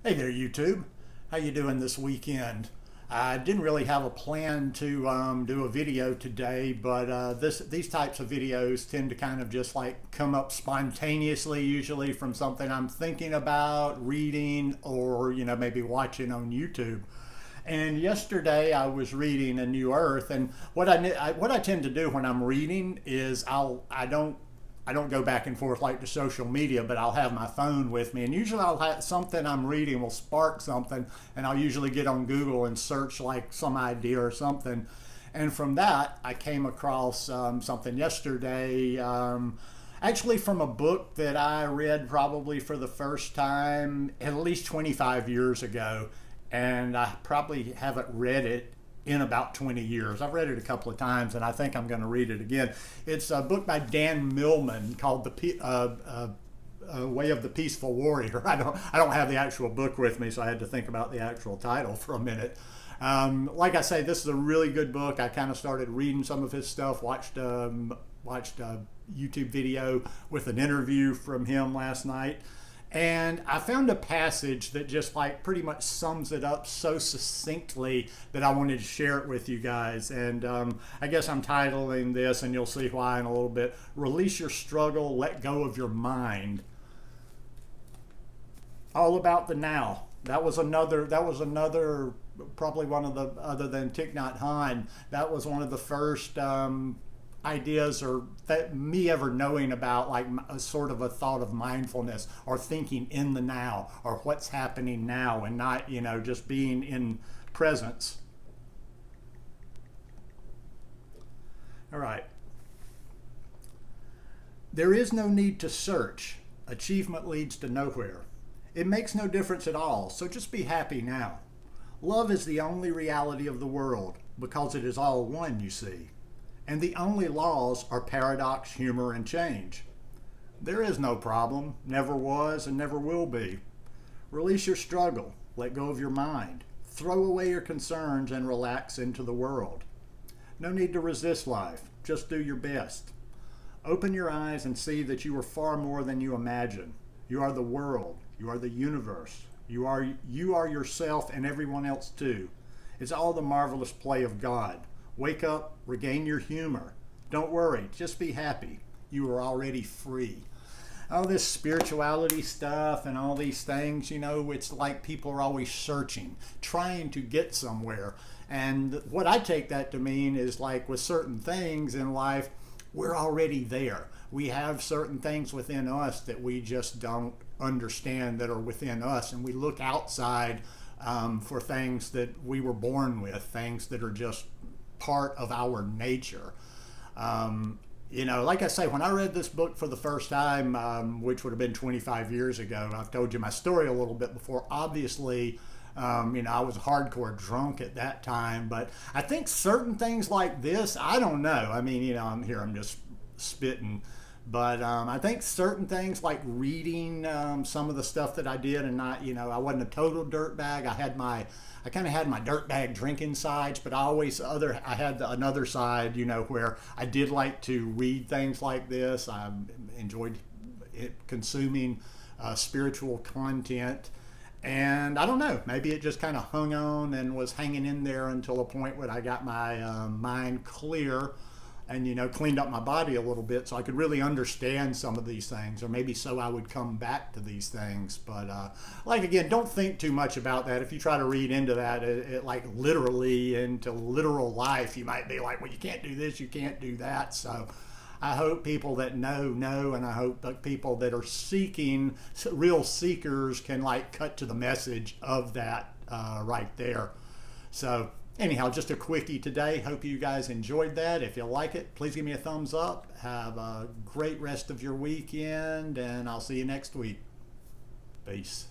Hey there, YouTube. How you doing this weekend? I didn't really have a plan to do a video today, but these types of videos tend to kind of just like come up spontaneously, usually from something I'm thinking about, reading, or maybe watching on YouTube. And yesterday I was reading A New Earth, and what I tend to do when I'm reading is I don't go back and forth like to social media, but I'll have my phone with me, and usually I'll have something I'm reading will spark something, and I'll usually get on Google and search like some idea or something, and from that I came across something yesterday. Actually, from a book that I read probably for the first time at least 25 years ago, and I probably haven't read it in about 20 years. I've read it a couple of times, and I think I'm going to read it again. It's a book by Dan Millman called Way of the Peaceful Warrior. I don't have the actual book with me, so I had to think about the actual title for a minute. Like I say, this is a really good book. I kind of started reading some of his stuff, watched a YouTube video with an interview from him last night. And I found a passage that just like pretty much sums it up so succinctly that I wanted to share it with you guys. And I guess I'm titling this, and you'll see why in a little bit, Release Your Struggle, Let Go of Your Mind. All about the now. That was another probably one of the, other than Thich Nhat Hanh, that was one of the first ideas or that me ever knowing about like a sort of a thought of mindfulness or thinking in the now or what's happening now, and not just being in presence. All right. There is no need to search. Achievement leads to nowhere. It makes no difference at all, so just be happy now. Love is the only reality of the world because it is all one, you see. And the only laws are paradox, humor, and change. There is no problem, never was, and never will be. Release your struggle, let go of your mind, throw away your concerns, and relax into the world. No need to resist life, just do your best. Open your eyes and see that you are far more than you imagine. You are the world, you are the universe, you are yourself and everyone else too. It's all the marvelous play of God. Wake up, regain your humor. Don't worry, just be happy. You are already free. All this spirituality stuff and all these things, it's like people are always searching, trying to get somewhere. And what I take that to mean is like with certain things in life, we're already there. We have certain things within us that we just don't understand that are within us, and we look outside for things that we were born with, things that are just part of our nature. Like I say, when I read this book for the first time, which would have been 25 years ago, I've told you my story a little bit before. Obviously, I was hardcore drunk at that time, but I think certain things like this, I don't know. I mean, I'm just spitting. But I think certain things like reading some of the stuff that I did, and not, I wasn't a total dirtbag. I kind of had my dirtbag drinking sides, but I had another side, where I did like to read things like this. I enjoyed consuming spiritual content. And I don't know, maybe it just kind of hung on and was hanging in there until a point when I got my mind clear and cleaned up my body a little bit so I could really understand some of these things, or maybe so I would come back to these things. But again, don't think too much about that. If you try to read into that, it like literally into literal life, you might be like, well, you can't do this, you can't do that. So I hope people that know, and I hope that people that are seeking, real seekers, can like cut to the message of that right there. So anyhow, just a quickie today. Hope you guys enjoyed that. If you like it, please give me a thumbs up. Have a great rest of your weekend, and I'll see you next week. Peace.